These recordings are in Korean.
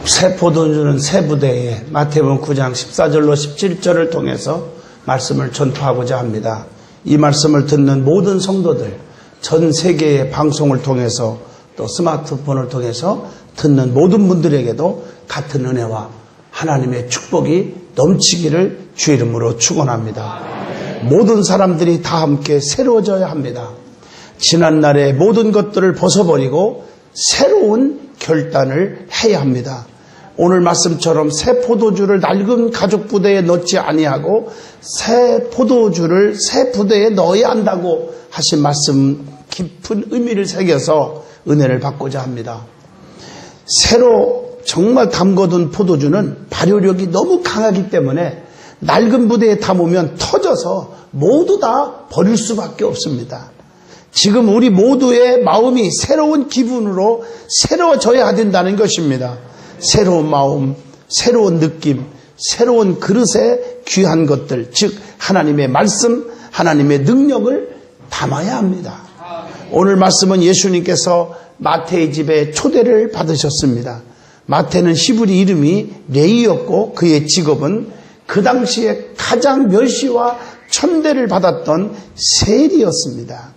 새 포도주는 새 부대에 마태복음 9장 14절로 17절을 통해서 말씀을 전파하고자 합니다. 이 말씀을 듣는 모든 성도들, 전 세계의 방송을 통해서 또 스마트폰을 통해서 듣는 모든 분들에게도 같은 은혜와 하나님의 축복이 넘치기를 주 이름으로 축원합니다. 모든 사람들이 다 함께 새로워져야 합니다. 지난날의 모든 것들을 벗어버리고 새로운 결단을 해야 합니다. 오늘 말씀처럼 새 포도주를 낡은 가죽 부대에 넣지 아니하고 새 포도주를 새 부대에 넣어야 한다고 하신 말씀, 깊은 의미를 새겨서 은혜를 받고자 합니다. 새로 정말 담궈둔 포도주는 발효력이 너무 강하기 때문에 낡은 부대에 담으면 터져서 모두 다 버릴 수밖에 없습니다. 지금 우리 모두의 마음이 새로운 기분으로 새로워져야 된다는 것입니다. 새로운 마음, 새로운 느낌, 새로운 그릇에 귀한 것들, 즉 하나님의 말씀, 하나님의 능력을 담아야 합니다. 오늘 말씀은 예수님께서 마태의 집에 초대를 받으셨습니다. 마태는 히브리 이름이 레이였고 그의 직업은 그 당시에 가장 멸시와 천대를 받았던 세리였습니다.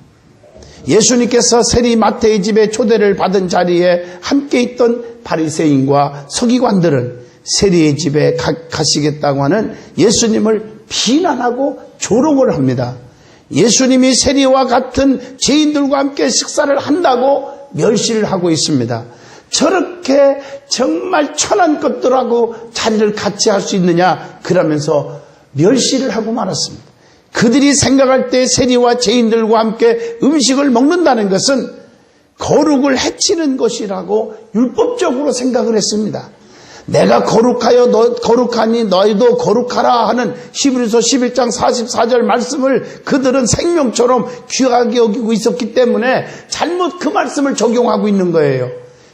예수님께서 세리 마태의 집에 초대를 받은 자리에 함께 있던 바리새인과 서기관들은 세리의 집에 가시겠다고 하는 예수님을 비난하고 조롱을 합니다. 예수님이 세리와 같은 죄인들과 함께 식사를 한다고 멸시를 하고 있습니다. 저렇게 정말 천한 것들하고 자리를 같이 할 수 있느냐 그러면서 멸시를 하고 말았습니다. 그들이 생각할 때 세리와 죄인들과 함께 음식을 먹는다는 것은 거룩을 해치는 것이라고 율법적으로 생각을 했습니다. 내가 거룩하여 너 거룩하니 너희도 거룩하라 하는 히브리서 11장 44절 말씀을 그들은 생명처럼 귀하게 여기고 있었기 때문에 잘못 그 말씀을 적용하고 있는 거예요.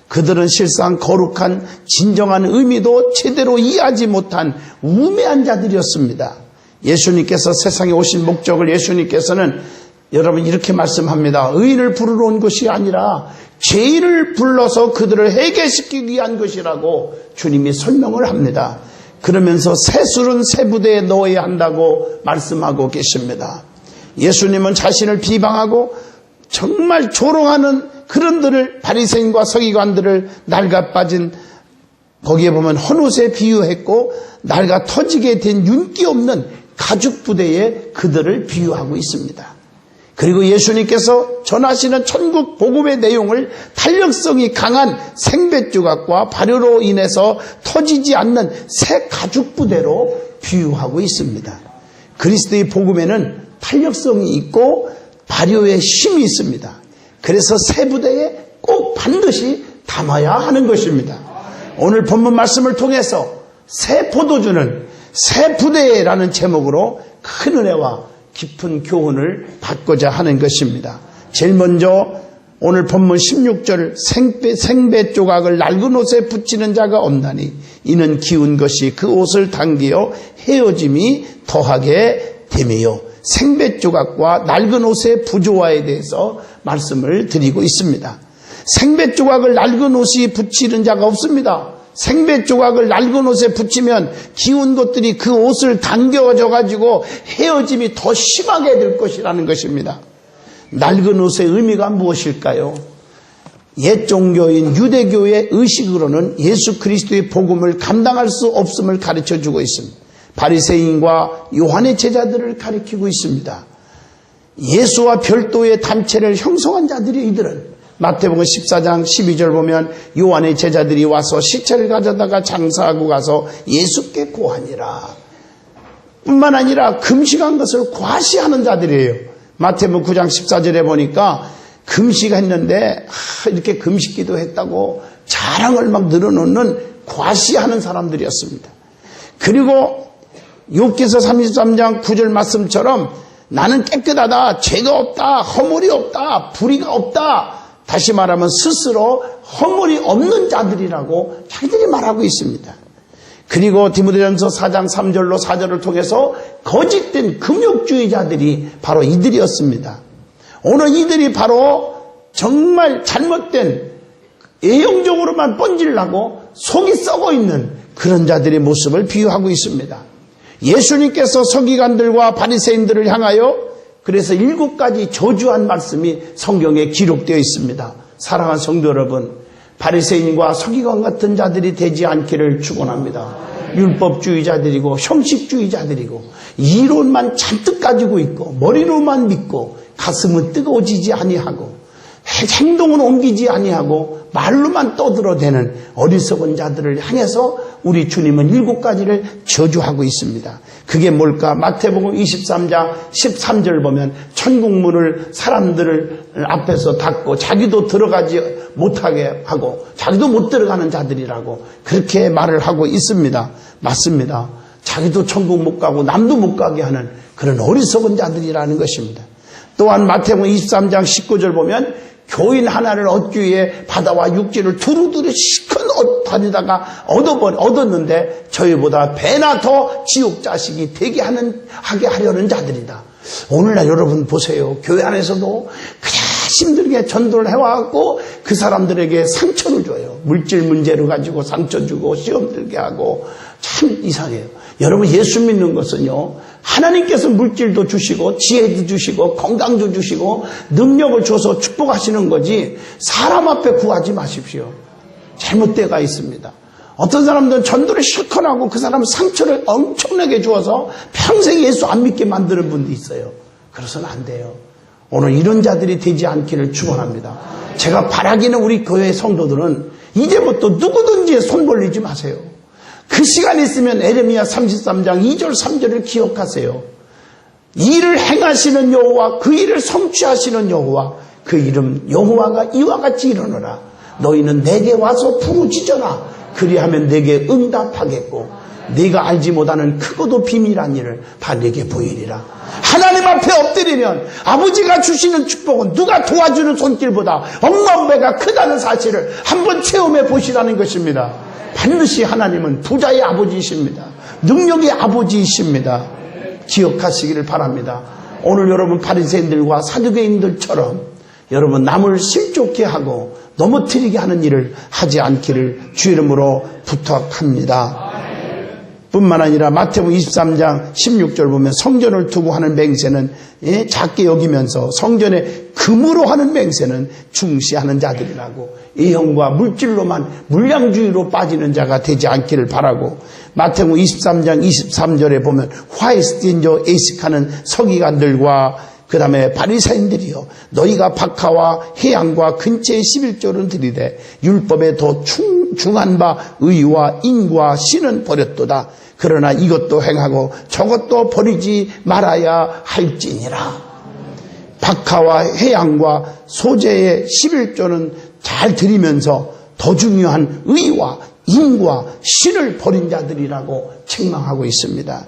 그들은 실상 거룩한 진정한 의미도 제대로 이해하지 못한 우매한 자들이었습니다. 예수님께서 세상에 오신 목적을 예수님께서는 여러분 이렇게 말씀합니다. 의인을 부르러 온 것이 아니라 죄인을 불러서 그들을 해결시키기 위한 것이라고 주님이 설명을 합니다. 그러면서 새 술은 새 부대에 넣어야 한다고 말씀하고 계십니다. 예수님은 자신을 비방하고 정말 조롱하는 그런들을 바리새인과 서기관들을 낡아 빠진 거기에 보면 헌옷에 비유했고 낡아 터지게 된 윤기 없는 가죽 부대에 그들을 비유하고 있습니다. 그리고 예수님께서 전하시는 천국 복음의 내용을 탄력성이 강한 생배조각과 발효로 인해서 터지지 않는 새 가죽 부대로 비유하고 있습니다. 그리스도의 복음에는 탄력성이 있고 발효의 힘이 있습니다. 그래서 새 부대에 꼭 반드시 담아야 하는 것입니다. 오늘 본문 말씀을 통해서 새 포도주는 새 부대라는 제목으로 큰 은혜와 깊은 교훈을 받고자 하는 것입니다. 제일 먼저 오늘 본문 16절 생배 조각을 낡은 옷에 붙이는 자가 없나니 이는 기운 것이 그 옷을 당기어 헤어짐이 더하게 됨이요. 생배 조각과 낡은 옷의 부조화에 대해서 말씀을 드리고 있습니다. 생배 조각을 낡은 옷이 붙이는 자가 없습니다. 생배 조각을 낡은 옷에 붙이면 기운 것들이 그 옷을 당겨져 가지고 헤어짐이 더 심하게 될 것이라는 것입니다. 낡은 옷의 의미가 무엇일까요? 옛 종교인 유대교의 의식으로는 예수 그리스도의 복음을 감당할 수 없음을 가르쳐주고 있습니다. 바리새인과 요한의 제자들을 가리키고 있습니다. 예수와 별도의 단체를 형성한 자들이 이들은 마태복음 14장 12절 보면 요한의 제자들이 와서 시체를 가져다가 장사하고 가서 예수께 고하니라. 뿐만 아니라 금식한 것을 과시하는 자들이에요. 마태복음 9장 14절에 보니까 금식했는데 이렇게 금식기도 했다고 자랑을 막 늘어놓는 과시하는 사람들이었습니다. 그리고 욥기서 33장 9절 말씀처럼 나는 깨끗하다, 죄가 없다, 허물이 없다, 불의가 없다. 다시 말하면 스스로 허물이 없는 자들이라고 자기들이 말하고 있습니다. 그리고 디모데전서 4장 3절로 4절을 통해서 거짓된 금욕주의자들이 바로 이들이었습니다. 오늘 이들이 바로 정말 잘못된 애형적으로만 번지려고 속이 썩어 있는 그런 자들의 모습을 비유하고 있습니다. 예수님께서 서기관들과 바리새인들을 향하여 그래서 7가지 저주한 말씀이 성경에 기록되어 있습니다. 사랑하는 성도 여러분, 바리새인과 서기관 같은 자들이 되지 않기를 축원합니다. 율법주의자들이고 형식주의자들이고 이론만 잔뜩 가지고 있고 머리로만 믿고 가슴은 뜨거워지지 아니하고 행동은 옮기지 아니하고 말로만 떠들어대는 어리석은 자들을 향해서 우리 주님은 7가지를 저주하고 있습니다. 그게 뭘까? 마태복음 23장 13절 보면 천국문을 사람들을 앞에서 닫고 자기도 들어가지 못하게 하고 자기도 못 들어가는 자들이라고 그렇게 말을 하고 있습니다. 맞습니다. 자기도 천국 못 가고 남도 못 가게 하는 그런 어리석은 자들이라는 것입니다. 또한 마태복음 23장 19절 보면 교인 하나를 얻기 위해 바다와 육지를 두루두루 시큰 옷 다니다가 얻었는데 저희보다 배나 더 지옥 자식이 되게 하게 하려는 자들이다. 오늘날 여러분 보세요. 교회 안에서도 그냥 힘들게 전도를 해와갖고 그 사람들에게 상처를 줘요. 물질 문제로 가지고 상처 주고 시험 들게 하고 참 이상해요. 여러분 예수 믿는 것은요, 하나님께서 물질도 주시고 지혜도 주시고 건강도 주시고 능력을 줘서 축복하시는 거지 사람 앞에 구하지 마십시오. 잘못되가 있습니다. 어떤 사람들은 전도를 실컷 하고 그 사람 상처를 엄청나게 주어서 평생 예수 안 믿게 만드는 분도 있어요. 그래서는 안 돼요. 오늘 이런 자들이 되지 않기를 축원합니다. 제가 바라기는 우리 교회 성도들은 이제부터 누구든지 손 벌리지 마세요. 그 시간이 있으면 에레미야 33장 2절 3절을 기억하세요. 일을 행하시는 여호와, 그 일을 성취하시는 여호와, 그 이름 여호와가 이와 같이 이르노라. 너희는 내게 와서 부르짖어라. 그리하면 내게 응답하겠고 네가 알지 못하는 크고도 비밀한 일을 다 내게 보이리라. 하나님 앞에 엎드리면 아버지가 주시는 축복은 누가 도와주는 손길보다 억만배가 크다는 사실을 한번 체험해 보시라는 것입니다. 반드시 하나님은 부자의 아버지이십니다. 능력의 아버지이십니다. 기억하시기를 바랍니다. 오늘 여러분 바리새인들과 사두개인들처럼 여러분 남을 실족해 하고 넘어뜨리게 하는 일을 하지 않기를 주 이름으로 부탁합니다. 뿐만 아니라 마태복음 23장 16절 보면 성전을 두고 하는 맹세는 작게 여기면서 성전에 금으로 하는 맹세는 중시하는 자들이라고, 이형과 물질로만 물량주의로 빠지는 자가 되지 않기를 바라고, 마태복음 23장 23절에 보면 화이스틴저 에이식하는 서기관들과 그 다음에 바리새인들이여, 너희가 박하와 해양과 근처의 11조를 들이되 율법에 더 중한 바 의와 인과 신은 버렸도다. 그러나 이것도 행하고 저것도 버리지 말아야 할지니라. 박하와 해양과 소재의 11조는 잘 들이면서 더 중요한 의와 인과 신을 버린 자들이라고 책망하고 있습니다.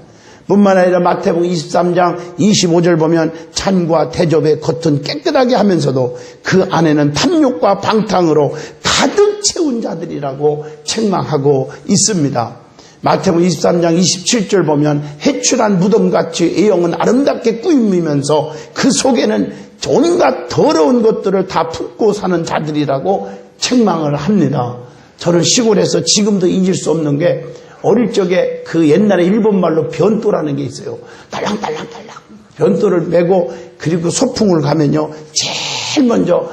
뿐만 아니라 마태복음 23장 25절 보면 잔과 대접의 겉은 깨끗하게 하면서도 그 안에는 탐욕과 방탕으로 가득 채운 자들이라고 책망하고 있습니다. 마태복음 23장 27절 보면 해출한 무덤같이 애영은 아름답게 꾸미면서 그 속에는 온갖 더러운 것들을 다 품고 사는 자들이라고 책망을 합니다. 저는 시골에서 지금도 잊을 수 없는 게, 어릴 적에 그 옛날에 일본말로 변또라는 게 있어요. 딸랑딸랑딸랑 변또를 메고, 그리고 소풍을 가면요, 제일 먼저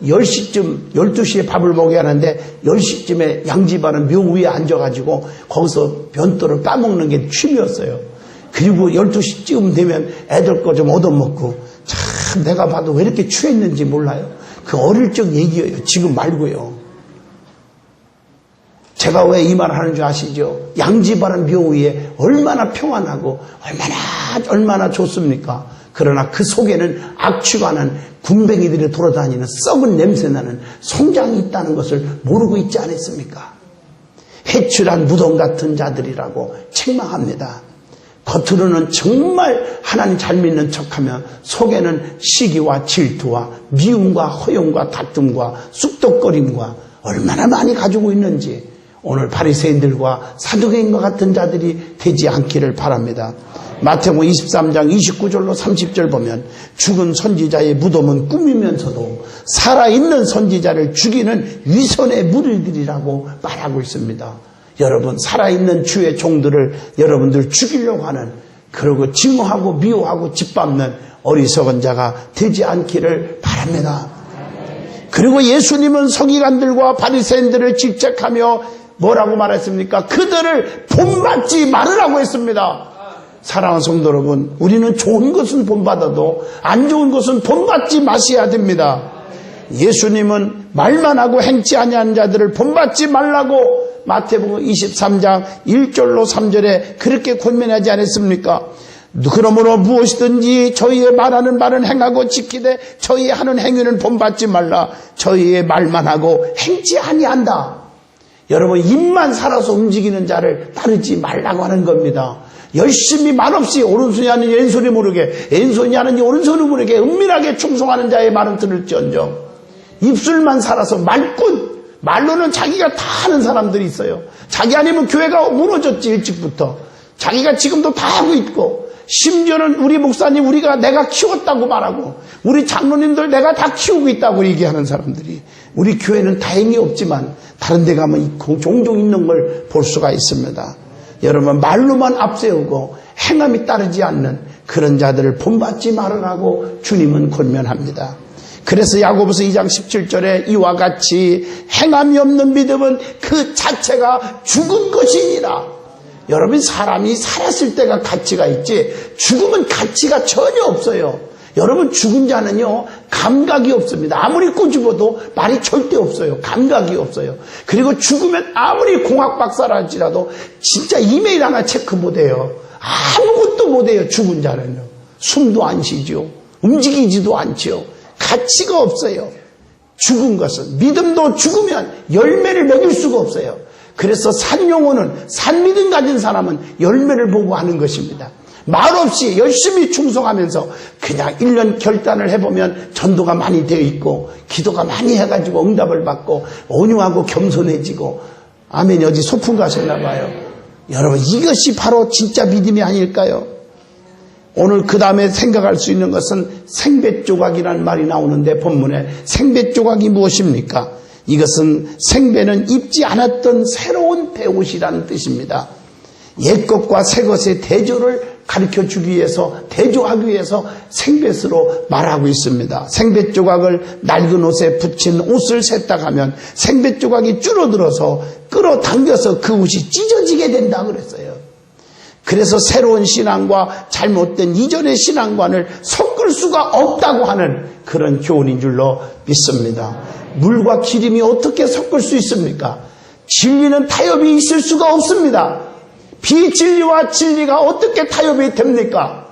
10시쯤 12시에 밥을 먹어야 하는데 10시쯤에 양지바른 묘 위에 앉아가지고 거기서 변또를 까먹는 게 취미였어요. 그리고 12시쯤 되면 애들 거 좀 얻어먹고, 참 내가 봐도 왜 이렇게 취했는지 몰라요. 그 어릴 적 얘기예요. 지금 말고요. 제가 왜 이 말을 하는 줄 아시죠? 양지바른 묘 위에 얼마나 평안하고 얼마나 좋습니까? 그러나 그 속에는 악취가는 군뱅이들이 돌아다니는 썩은 냄새나는 송장이 있다는 것을 모르고 있지 않았습니까? 해출한 무덤 같은 자들이라고 책망합니다. 겉으로는 정말 하나님 잘 믿는 척하며 속에는 시기와 질투와 미움과 허용과 다툼과 쑥덕거림과 얼마나 많이 가지고 있는지 오늘 바리새인들과 사두개인과 같은 자들이 되지 않기를 바랍니다. 마태복음 23장 29절로 30절 보면 죽은 선지자의 무덤은 꾸미면서도 살아있는 선지자를 죽이는 위선의 무리들이라고 말하고 있습니다. 여러분, 살아있는 주의 종들을 여러분들 죽이려고 하는, 그리고 증오하고 미워하고 짓밟는 어리석은 자가 되지 않기를 바랍니다. 그리고 예수님은 서기관들과 바리새인들을 질책하며 뭐라고 말했습니까? 그들을 본받지 말으라고 했습니다. 사랑하는 성도 여러분, 우리는 좋은 것은 본받아도 안 좋은 것은 본받지 마셔야 됩니다. 예수님은 말만 하고 행치 아니한 자들을 본받지 말라고 마태복음 23장 1절로 3절에 그렇게 권면하지 않았습니까? 그러므로 무엇이든지 저희의 말하는 말은 행하고 지키되 저희의 하는 행위는 본받지 말라. 저희의 말만 하고 행치 아니한다. 여러분, 입만 살아서 움직이는 자를 따르지 말라고 하는 겁니다. 열심히 말없이 오른손이 하는지 왼손이 모르게, 왼손이 하는지 오른손이 모르게 은밀하게 충성하는 자의 말은 들을지언정, 입술만 살아서 말꾼, 말로는 자기가 다 하는 사람들이 있어요. 자기 아니면 교회가 무너졌지, 일찍부터. 자기가 지금도 다 하고 있고, 심지어는 우리 목사님 내가 키웠다고 말하고, 우리 장로님들 내가 다 키우고 있다고 얘기하는 사람들이, 우리 교회는 다행히 없지만 다른 데 가면 종종 있는 걸 볼 수가 있습니다. 여러분, 말로만 앞세우고 행함이 따르지 않는 그런 자들을 본받지 말으라고 주님은 권면합니다. 그래서 야고보서 2장 17절에 이와 같이 행함이 없는 믿음은 그 자체가 죽은 것이니라. 여러분, 사람이 살았을 때가 가치가 있지 죽으면 가치가 전혀 없어요. 여러분, 죽은 자는요 감각이 없습니다. 아무리 꼬집어도 말이 절대 없어요. 감각이 없어요. 그리고 죽으면 아무리 공학 박사랄지라도 진짜 이메일 하나 체크 못해요. 아무것도 못해요. 죽은 자는요. 숨도 안 쉬죠. 움직이지도 않죠. 가치가 없어요. 죽은 것은. 믿음도 죽으면 열매를 먹일 수가 없어요. 그래서 산용어는, 산믿음 가진 사람은 열매를 보고 하는 것입니다. 말없이 열심히 충성하면서 그냥 1년 결단을 해보면 전도가 많이 되어 있고 기도가 많이 해가지고 응답을 받고 온유하고 겸손해지고, 아멘. 어디 소풍 가셨나 봐요. 여러분, 이것이 바로 진짜 믿음이 아닐까요? 오늘 그 다음에 생각할 수 있는 것은 생배조각이라는 말이 나오는데, 본문에 생배조각이 무엇입니까? 이것은 생배는 입지 않았던 새로운 배옷이라는 뜻입니다. 옛것과 새것의 대조를 가르쳐주기 위해서, 대조하기 위해서 생뱃으로 말하고 있습니다. 생뱃조각을 낡은 옷에 붙인 옷을 세탁하면 생뱃조각이 줄어들어서 끌어당겨서 그 옷이 찢어지게 된다 그랬어요. 그래서 새로운 신앙과 잘못된 이전의 신앙관을 섞을 수가 없다고 하는 그런 교훈인 줄로 믿습니다. 물과 기름이 어떻게 섞을 수 있습니까? 진리는 타협이 있을 수가 없습니다. 비진리와 진리가 어떻게 타협이 됩니까?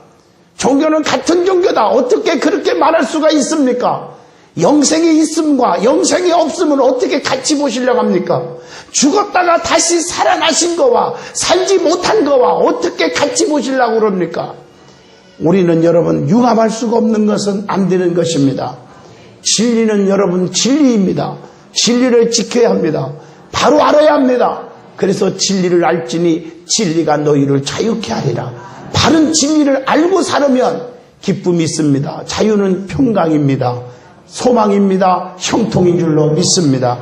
종교는 같은 종교다. 어떻게 그렇게 말할 수가 있습니까? 영생이 있음과 영생이 없음을 어떻게 같이 보시려고 합니까? 죽었다가 다시 살아나신 거와 살지 못한 거와 어떻게 같이 보시려고 그럽니까? 우리는 여러분, 융합할 수가 없는 것은 안 되는 것입니다. 진리는 여러분 진리입니다. 진리를 지켜야 합니다. 바로 알아야 합니다. 그래서 진리를 알지니 진리가 너희를 자유케 하리라. 바른 진리를 알고 살으면 기쁨이 있습니다. 자유는 평강입니다. 소망입니다. 형통인 줄로 믿습니다.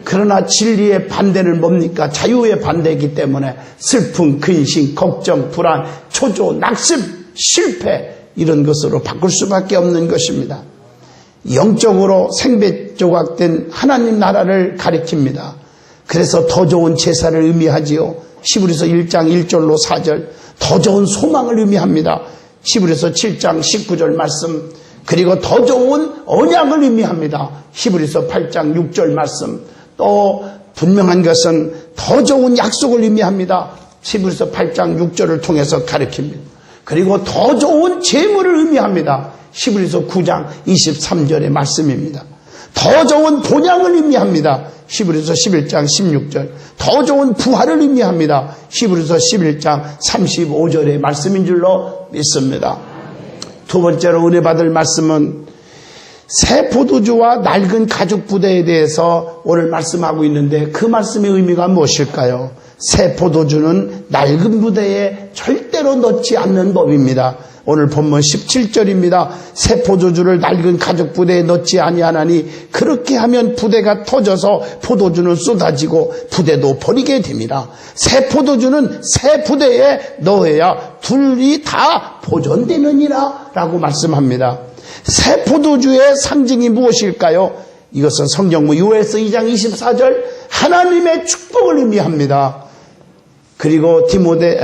그러나 진리의 반대는 뭡니까? 자유의 반대이기 때문에 슬픔, 근심, 걱정, 불안, 초조, 낙심, 실패, 이런 것으로 바꿀 수밖에 없는 것입니다. 영적으로 생배조각된 하나님 나라를 가리킵니다. 그래서 더 좋은 제사를 의미하지요. 히브리서 1장 1절로 4절, 더 좋은 소망을 의미합니다. 히브리서 7장 19절 말씀, 그리고 더 좋은 언약을 의미합니다. 히브리서 8장 6절 말씀, 또 분명한 것은 더 좋은 약속을 의미합니다. 히브리서 8장 6절을 통해서 가르칩니다. 그리고 더 좋은 재물을 의미합니다. 히브리서 9장 23절의 말씀입니다. 더 좋은 본향을 의미합니다. 히브리서 11장 16절. 더 좋은 부활을 의미합니다. 히브리서 11장 35절의 말씀인 줄로 믿습니다. 두 번째로 은혜 받을 말씀은 새 포도주와 낡은 가죽 부대에 대해서 오늘 말씀하고 있는데, 그 말씀의 의미가 무엇일까요? 새 포도주는 낡은 부대에 절대로 넣지 않는 법입니다. 오늘 본문 17절입니다. 새 포도주를 낡은 가죽 부대에 넣지 아니하나니 그렇게 하면 부대가 터져서 포도주는 쏟아지고 부대도 버리게 됩니다. 새 포도주는 새 부대에 넣어야 둘이 다 보존되느니라 라고 말씀합니다. 새 포도주의 상징이 무엇일까요? 이것은 성경무 요엘서 2장 24절 하나님의 축복을 의미합니다. 그리고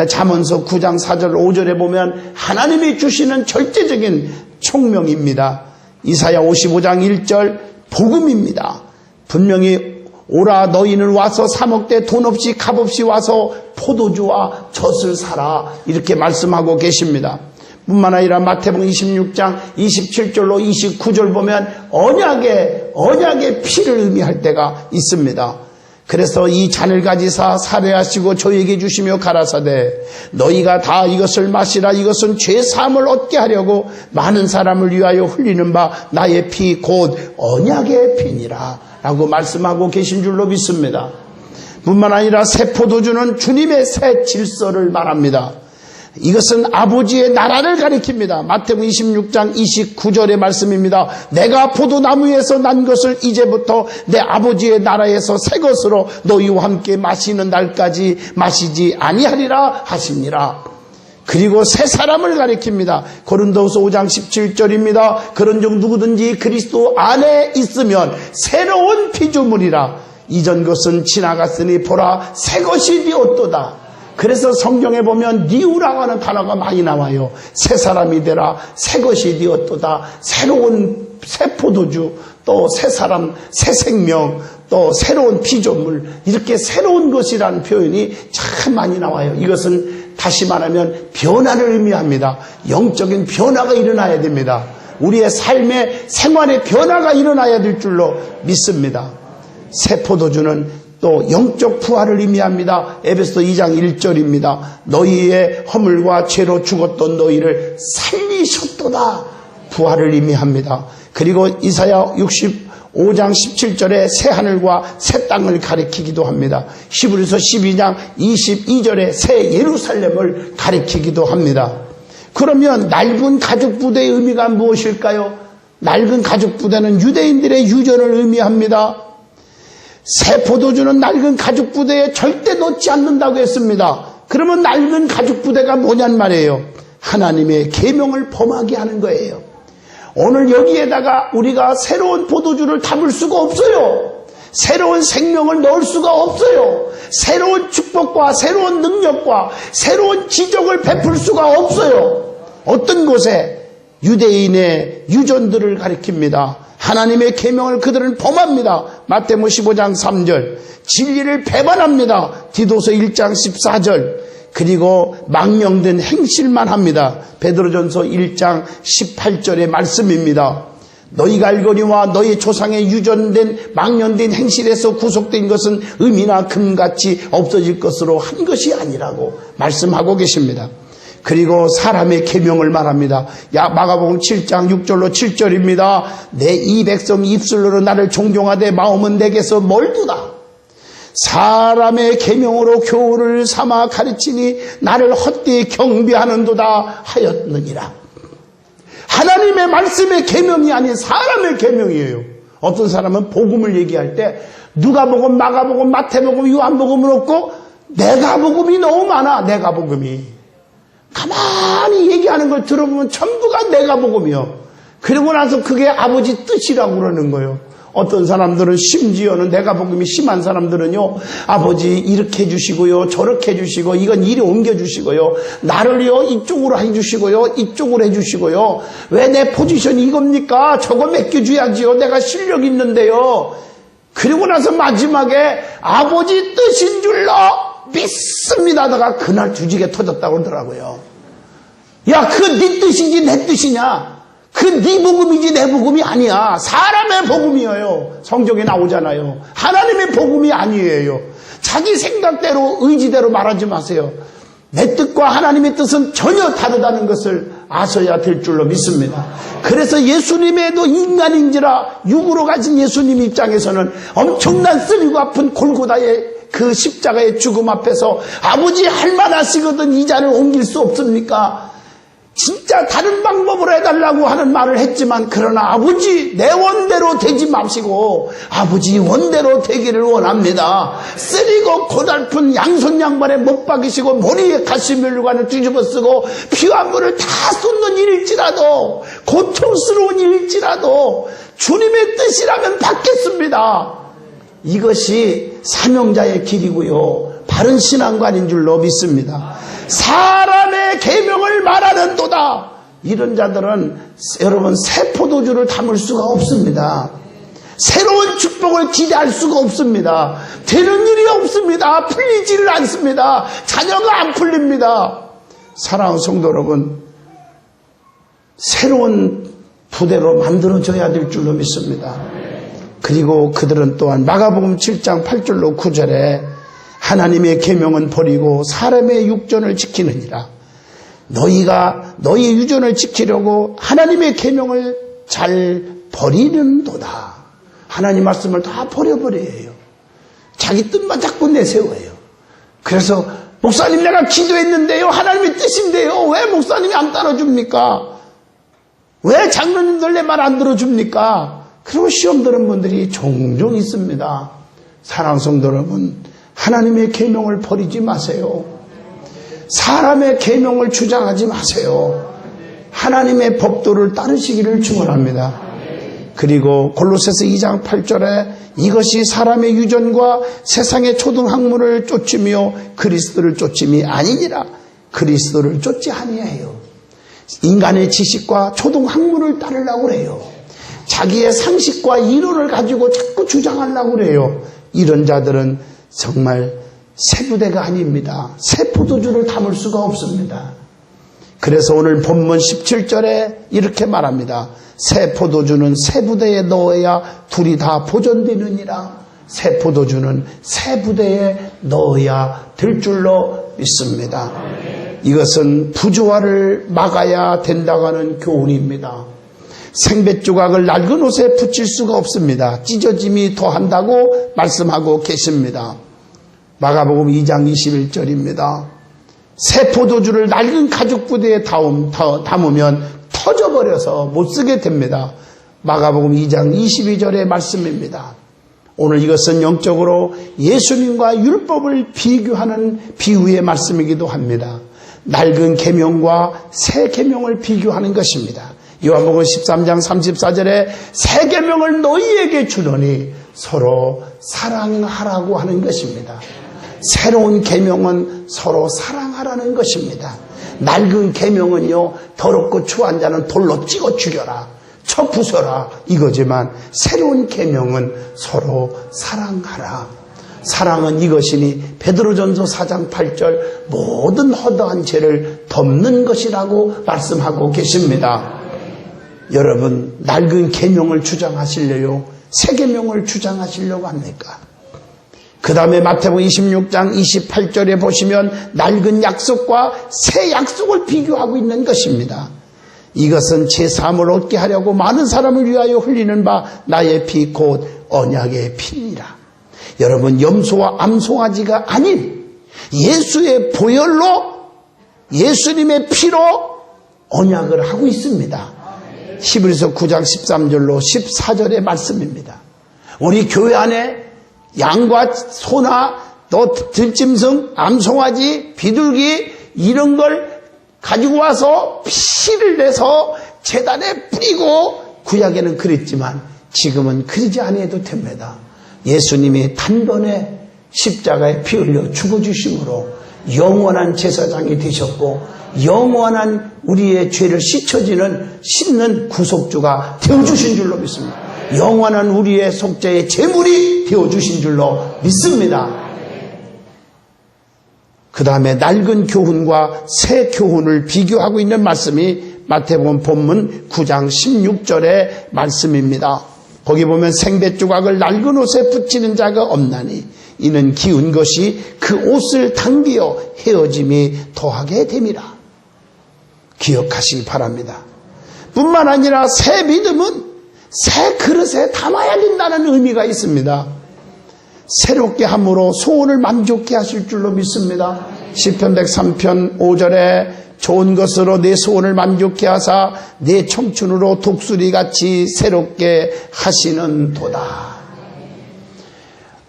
잠언서 9장 4절 5절에 보면 하나님이 주시는 절대적인 총명입니다. 이사야 55장 1절 복음입니다. 분명히 오라 너희는 와서 사 먹되 돈 없이 값 없이 와서 포도주와 젖을 사라 이렇게 말씀하고 계십니다. 뿐만 아니라 마태복음 26장 27절로 29절 보면 언약의 피를 의미할 때가 있습니다. 그래서 이 잔을 가지사 살해하시고 저에게 주시며 가라사대 너희가 다 이것을 마시라. 이것은 죄사함을 얻게 하려고 많은 사람을 위하여 흘리는 바 나의 피 곧 언약의 피니라 라고 말씀하고 계신 줄로 믿습니다. 뿐만 아니라 새 포도주는 주님의 새 질서를 말합니다. 이것은 아버지의 나라를 가리킵니다. 마태복음 26장 29절의 말씀입니다. 내가 포도나무에서 난 것을 이제부터 내 아버지의 나라에서 새 것으로 너희와 함께 마시는 날까지 마시지 아니하리라 하시니라. 그리고 새 사람을 가리킵니다. 고린도후서 5장 17절입니다. 그런즉 누구든지 그리스도 안에 있으면 새로운 피조물이라. 이전 것은 지나갔으니 보라 새 것이 되었도다. 그래서 성경에 보면 니우라고 하는 단어가 많이 나와요. 새 사람이 되라, 새 것이 되었도다, 새로운 새 포도주, 또 새 사람, 새 생명, 또 새로운 피조물, 이렇게 새로운 것이라는 표현이 참 많이 나와요. 이것은 다시 말하면 변화를 의미합니다. 영적인 변화가 일어나야 됩니다. 우리의 삶의 생활의 변화가 일어나야 될 줄로 믿습니다. 새 포도주는 또 영적 부활을 의미합니다. 에베소 2장 1절입니다. 너희의 허물과 죄로 죽었던 너희를 살리셨도다. 부활을 의미합니다. 그리고 이사야 65장 17절에 새 하늘과 새 땅을 가리키기도 합니다. 히브리서 12장 22절에 새 예루살렘을 가리키기도 합니다. 그러면 낡은 가죽 부대의 의미가 무엇일까요? 낡은 가죽 부대는 유대인들의 유전을 의미합니다. 새 포도주는 낡은 가죽 부대에 절대 넣지 않는다고 했습니다. 그러면 낡은 가죽 부대가 뭐냔 말이에요. 하나님의 계명을 범하게 하는 거예요. 오늘 여기에다가 우리가 새로운 포도주를 담을 수가 없어요. 새로운 생명을 넣을 수가 없어요. 새로운 축복과 새로운 능력과 새로운 지적을 베풀 수가 없어요. 어떤 곳에 유대인의 유전들을 가리킵니다. 하나님의 계명을 그들은 범합니다. 마태복음 15장 3절 진리를 배반합니다. 디도서 1장 14절 그리고 망령된 행실만 합니다. 베드로전서 1장 18절의 말씀입니다. 너희가 알거니와 너희 조상의 유전된 망령된 행실에서 구속된 것은 음이나 금같이 없어질 것으로 한 것이 아니라고 말씀하고 계십니다. 그리고 사람의 계명을 말합니다. 마가복음 7장 6절로 7절입니다. 내 이 백성 입술로 나를 존경하되 마음은 내게서 멀도다. 사람의 계명으로 교훈을 삼아 가르치니 나를 헛되이 경배하는도다 하였느니라. 하나님의 말씀의 계명이 아닌 사람의 계명이에요. 어떤 사람은 복음을 얘기할 때 누가복음, 마가복음, 마태복음, 요한복음을 없고 내가복음이 너무 많아. 내가복음이. 가만히 얘기하는 걸 들어보면 전부가 내가복음이요. 그러고 나서 그게 아버지 뜻이라고 그러는 거예요. 어떤 사람들은 심지어는 내가복음이 심한 사람들은요, 아버지 이렇게 해주시고요, 저렇게 해주시고, 이건 이리 옮겨주시고요, 나를요 이쪽으로 해주시고요, 이쪽으로 해주시고요, 왜 내 포지션이 이겁니까? 저거 맡겨줘야지요, 내가 실력 있는데요. 그리고 나서 마지막에 아버지 뜻인 줄로 믿습니다 하다가 그날 뒤지게 터졌다고 그러더라고요. 야, 그 네 뜻이지 내 뜻이냐? 그 네 복음이지 내 복음이 아니야. 사람의 복음이에요. 성경에 나오잖아요. 하나님의 복음이 아니에요. 자기 생각대로 의지대로 말하지 마세요. 내 뜻과 하나님의 뜻은 전혀 다르다는 것을 아셔야 될 줄로 믿습니다. 그래서 예수님에도 인간인지라 육으로 가진 예수님 입장에서는 엄청난 쓰리고 아픈 골고다의 그 십자가의 죽음 앞에서 아버지 할만하시거든 이 잔을 옮길 수 없습니까? 진짜 다른 방법으로 해달라고 하는 말을 했지만 그러나 아버지 내 원대로 되지 마시고 아버지 원대로 되기를 원합니다. 쓰리고 고달픈 양손 양발에 못 박이시고 머리에 가시면류관을 뒤집어 쓰고 피와 물을 다 쏟는 일일지라도 고통스러운 일일지라도 주님의 뜻이라면 받겠습니다. 이것이 사명자의 길이고요. 바른 신앙관인 줄로 믿습니다. 사람의 계명을 말하는도다. 이런 자들은 여러분 새 포도주를 담을 수가 없습니다. 새로운 축복을 기대할 수가 없습니다. 되는 일이 없습니다. 풀리지를 않습니다. 자녀가 안 풀립니다. 사랑하는 성도 여러분, 새로운 부대로 만들어져야 될 줄로 믿습니다. 그리고 그들은 또한 마가복음 7장 8절로 9절에 하나님의 계명은 버리고 사람의 육전을 지키느니라. 너희가 너희 유전을 지키려고 하나님의 계명을 잘 버리는도다. 하나님 말씀을 다 버려버려요. 자기 뜻만 자꾸 내세워요. 그래서 목사님 내가 기도했는데요. 하나님의 뜻인데요. 왜 목사님이 안 따라줍니까? 왜 장로님들 내 말 안 들어줍니까? 그리고 시험 드는 분들이 종종 있습니다. 사랑하는 성도 여러분, 하나님의 계명을 버리지 마세요. 사람의 계명을 주장하지 마세요. 하나님의 법도를 따르시기를 축원합니다. 그리고 골로새서 2장 8절에 이것이 사람의 유전과 세상의 초등학문을 쫓으며 그리스도를 쫓음이 아니니라. 그리스도를 쫓지 아니해요. 인간의 지식과 초등학문을 따르려고 그래요. 자기의 상식과 이론을 가지고 자꾸 주장하려고 그래요. 이런 자들은 정말 새 부대가 아닙니다. 새 포도주를 담을 수가 없습니다. 그래서 오늘 본문 17절에 이렇게 말합니다. 새 포도주는 새 부대에 넣어야 둘이 다 보존되느니라. 새 포도주는 새 부대에 넣어야 될 줄로 믿습니다. 이것은 부조화를 막아야 된다고 하는 교훈입니다. 생배조각을 낡은 옷에 붙일 수가 없습니다. 찢어짐이 더한다고 말씀하고 계십니다. 마가복음 2장 21절입니다. 새 포도주를 낡은 가죽 부대에 담으면 터져버려서 못 쓰게 됩니다. 마가복음 2장 22절의 말씀입니다. 오늘 이것은 영적으로 예수님과 율법을 비교하는 비유의 말씀이기도 합니다. 낡은 계명과 새 계명을 비교하는 것입니다. 요한복음 13장 34절에 새 계명을 너희에게 주노니 서로 사랑하라고 하는 것입니다. 새로운 계명은 서로 사랑하라는 것입니다. 낡은 계명은요, 더럽고 추한 자는 돌로 찍어 죽여라, 쳐 부숴라 이거지만 새로운 계명은 서로 사랑하라. 사랑은 이것이니 베드로전서 4장 8절 모든 허다한 죄를 덮는 것이라고 말씀하고 계십니다. 여러분, 낡은 계명을 주장하시려요? 새 계명을 주장하시려고 합니까? 그 다음에 마태복음 26장 28절에 보시면 낡은 약속과 새 약속을 비교하고 있는 것입니다. 이것은 제3을 얻게 하려고 많은 사람을 위하여 흘리는 바 나의 피 곧 언약의 피니라. 여러분, 염소와 암송아지가 아닌 예수의 보혈로 예수님의 피로 언약을 하고 있습니다. 히브리서 9장 13절로 14절의 말씀입니다. 우리 교회 안에 양과 소나 또 들짐승, 암송아지, 비둘기 이런 걸 가지고 와서 피를 내서 제단에 뿌리고 구약에는 그랬지만 지금은 그러지 않아도 됩니다. 예수님이 단번에 십자가에 피 흘려 죽어주심으로 영원한 제사장이 되셨고 영원한 우리의 죄를 씻는 구속주가 되어주신 줄로 믿습니다. 영원한 우리의 속죄의 제물이 되어주신 줄로 믿습니다. 그 다음에 낡은 교훈과 새 교훈을 비교하고 있는 말씀이 마태복음 본문 9장 16절의 말씀입니다. 거기 보면 생배조각을 낡은 옷에 붙이는 자가 없나니 이는 기운 것이 그 옷을 당기어 헤어짐이 더하게 됨이라. 기억하시기 바랍니다. 뿐만 아니라 새 믿음은 새 그릇에 담아야 된다는 의미가 있습니다. 새롭게 함으로 소원을 만족케 하실 줄로 믿습니다. 시편 103편 5절에 좋은 것으로 내 소원을 만족케 하사 내 청춘으로 독수리같이 새롭게 하시는 도다.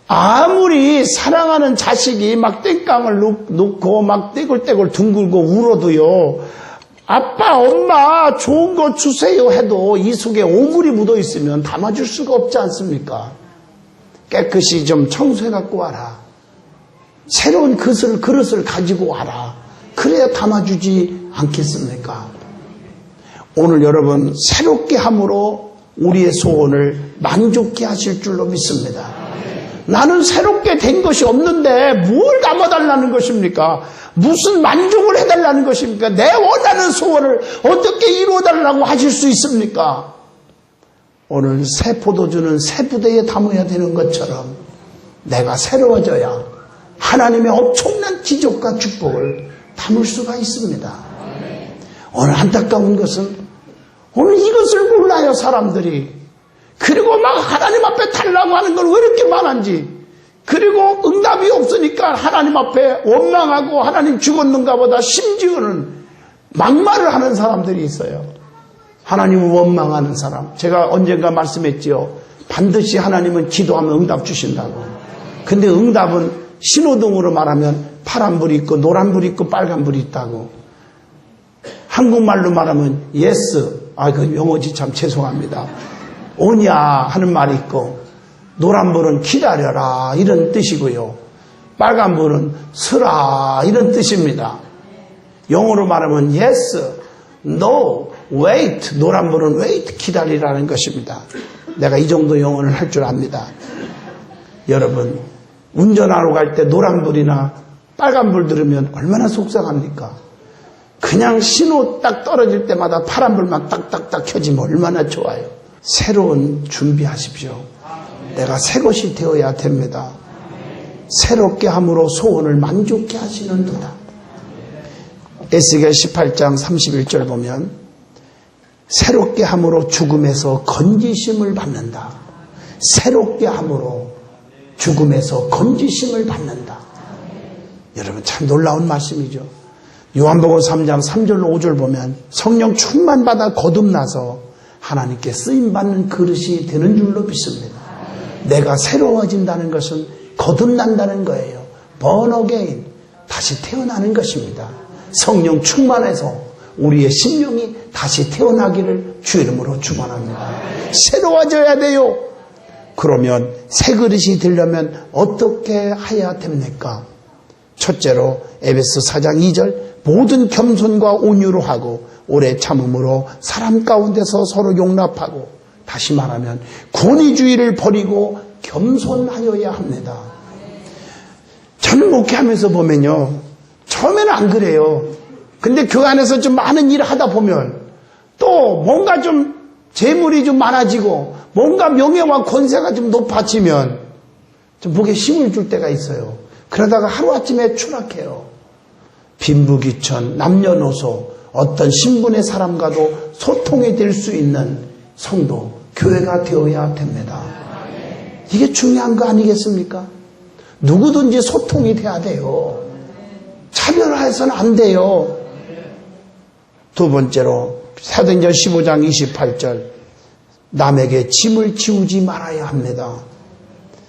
아무리 사랑하는 자식이 막 땡깡을 놓고 막 떼굴떼굴 둥글고 울어도요, 아빠, 엄마 좋은 거 주세요 해도 이 속에 오물이 묻어 있으면 담아줄 수가 없지 않습니까? 깨끗이 좀 청소해 갖고 와라. 새로운 그릇을 가지고 와라. 그래야 담아주지 않겠습니까? 오늘 여러분 새롭게 함으로 우리의 소원을 만족케 하실 줄로 믿습니다. 나는 새롭게 된 것이 없는데 뭘 담아달라는 것입니까? 무슨 만족을 해달라는 것입니까? 내 원하는 소원을 어떻게 이루어달라고 하실 수 있습니까? 오늘 새 포도주는 새 부대에 담아야 되는 것처럼 내가 새로워져야 하나님의 엄청난 기적과 축복을 담을 수가 있습니다. 오늘 안타까운 것은 오늘 이것을 몰라요, 사람들이. 그리고 막 하나님 앞에 달라고 하는 건 왜 이렇게 많은지, 그리고 응답이 없으니까 하나님 앞에 원망하고 하나님 죽었는가 보다 심지어는 막말을 하는 사람들이 있어요. 하나님을 원망하는 사람. 제가 언젠가 말씀했지요. 반드시 하나님은 기도하면 응답 주신다고. 근데 응답은 신호등으로 말하면 파란불이 있고 노란불이 있고 빨간불이 있다고. 한국말로 말하면 yes, 그 영어지 참 죄송합니다. 오냐 하는 말이 있고, 노란불은 기다려라 이런 뜻이고요. 빨간불은 서라 이런 뜻입니다. 영어로 말하면 yes, no, wait. 노란불은 wait, 기다리라는 것입니다. 내가 이 정도 영어를 할 줄 압니다. 여러분, 운전하러 갈 때 노란불이나 빨간불 들으면 얼마나 속상합니까? 그냥 신호 딱 떨어질 때마다 파란불만 딱딱딱 켜지면 얼마나 좋아요. 새로운 준비하십시오. 내가 새 것이 되어야 됩니다. 새롭게 함으로 소원을 만족케 하시는 도다. 에스겔 18장 31절 보면 새롭게 함으로 죽음에서 건지심을 받는다. 새롭게 함으로 죽음에서 건지심을 받는다. 여러분 참 놀라운 말씀이죠. 요한복음 3장 3절로 5절 보면 성령 충만받아 거듭나서 하나님께 쓰임받는 그릇이 되는 줄로 믿습니다. 내가 새로워진다는 것은 거듭난다는 거예요. born again, 다시 태어나는 것입니다. 성령 충만해서 우리의 심령이 다시 태어나기를 주 이름으로 축원합니다. 새로워져야 돼요. 그러면 새 그릇이 되려면 어떻게 해야 됩니까? 첫째로 에베소 4장 2절 모든 겸손과 온유로 하고 오래 참음으로 사람 가운데서 서로 용납하고, 다시 말하면 권위주의를 버리고 겸손하여야 합니다. 저는 목회하면서 보면요, 처음에는 안 그래요. 근데 그 안에서 좀 많은 일을 하다 보면 또 뭔가 좀 재물이 좀 많아지고 뭔가 명예와 권세가 좀 높아지면 좀 목에 힘을 줄 때가 있어요. 그러다가 하루아침에 추락해요. 빈부귀천, 남녀노소, 어떤 신분의 사람과도 소통이 될 수 있는 성도, 교회가 되어야 됩니다. 이게 중요한 거 아니겠습니까? 누구든지 소통이 돼야 돼요. 차별화해서는 안 돼요. 두 번째로 사도행전 15장 28절 남에게 짐을 지우지 말아야 합니다.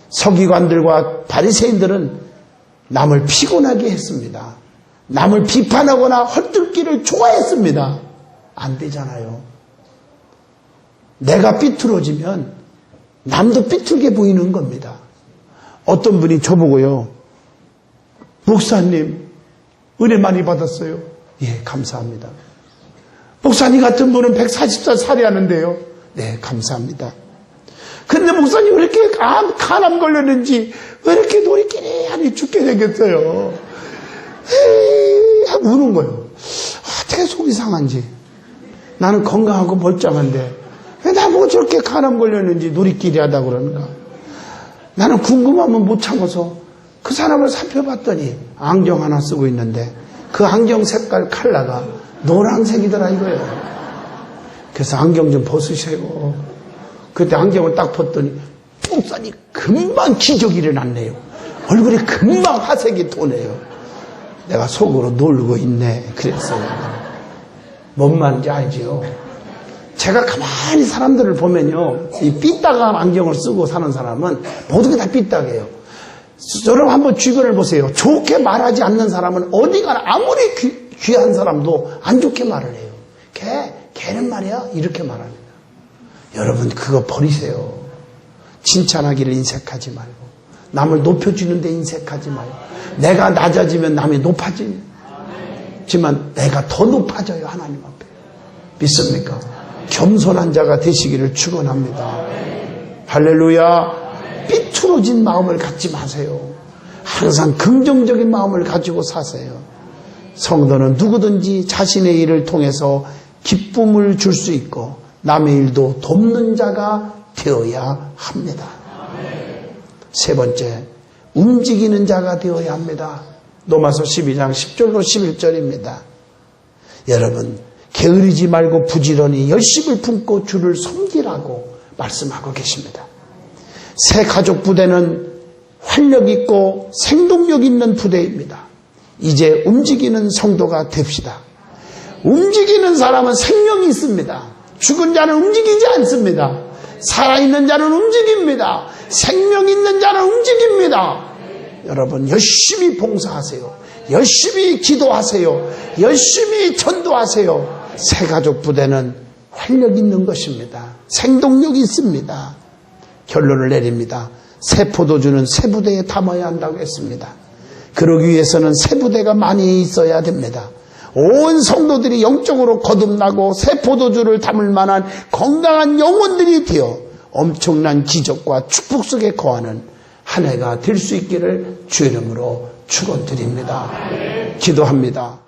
서기관들과 바리새인들은 남을 피곤하게 했습니다. 남을 비판하거나 헐뜯기를 좋아했습니다. 안 되잖아요. 내가 삐뚤어지면 남도 삐뚤게 보이는 겁니다. 어떤 분이 저보고요, 목사님 은혜 많이 받았어요. 예, 감사합니다. 목사님 같은 분은 140살 살이하는데요. 네, 감사합니다. 근데 목사님 왜 이렇게 간암 걸렸는지 왜 이렇게 노리끼리 죽게 생겼어요. 에이, 하고 우는 거예요. 어떻게 속이 상한지. 나는 건강하고 멀쩡한데 왜 나보고 저렇게 간암 걸렸는지 놀이끼리 하다 그러는가. 나는 궁금하면 못 참아서 그 사람을 살펴봤더니 안경 하나 쓰고 있는데 그 안경 색깔 컬러가 노란색이더라 이거예요. 그래서 안경 좀 벗으세요. 그때 안경을 딱 벗더니 목사님 금방 기적이 일어났네요. 얼굴이 금방 화색이 도네요. 내가 속으로 놀고 있네. 그랬어요. 뭔 말인지 알지요? 제가 가만히 사람들을 보면요, 이 삐딱한 안경을 쓰고 사는 사람은 모두 다 삐딱해요. 여러분 한번 주변을 보세요. 좋게 말하지 않는 사람은 어디 가나 아무리 귀한 사람도 안 좋게 말을 해요. 걔는 말이야 이렇게 말합니다. 여러분 그거 버리세요. 칭찬하기를 인색하지 말고, 남을 높여주는데 인색하지 말고, 내가 낮아지면 남이 높아지지만 내가 더 높아져요. 하나님 앞에. 믿습니까? 겸손한 자가 되시기를 축원합니다. 할렐루야. 삐뚤어진 마음을 갖지 마세요. 항상 긍정적인 마음을 가지고 사세요. 성도는 누구든지 자신의 일을 통해서 기쁨을 줄 수 있고 남의 일도 돕는 자가 되어야 합니다. 세 번째, 움직이는 자가 되어야 합니다. 로마서 12장 10절로 11절입니다. 여러분, 게으르지 말고 부지런히 열심을 품고 주를 섬기라고 말씀하고 계십니다. 새 가족 부대는 활력 있고 생동력 있는 부대입니다. 이제 움직이는 성도가 됩시다. 움직이는 사람은 생명이 있습니다. 죽은 자는 움직이지 않습니다. 살아있는 자는 움직입니다. 생명 있는 자는 움직입니다. 여러분 열심히 봉사하세요. 열심히 기도하세요. 열심히 전도하세요. 새가족 부대는 활력 있는 것입니다. 생동력이 있습니다. 결론을 내립니다. 새 포도주는 새 부대에 담아야 한다고 했습니다. 그러기 위해서는 새 부대가 많이 있어야 됩니다. 온 성도들이 영적으로 거듭나고 새 포도주를 담을 만한 건강한 영혼들이 되어 엄청난 기적과 축복 속에 거하는 한 해가 될 수 있기를 주의 이름으로 축원드립니다. 기도합니다.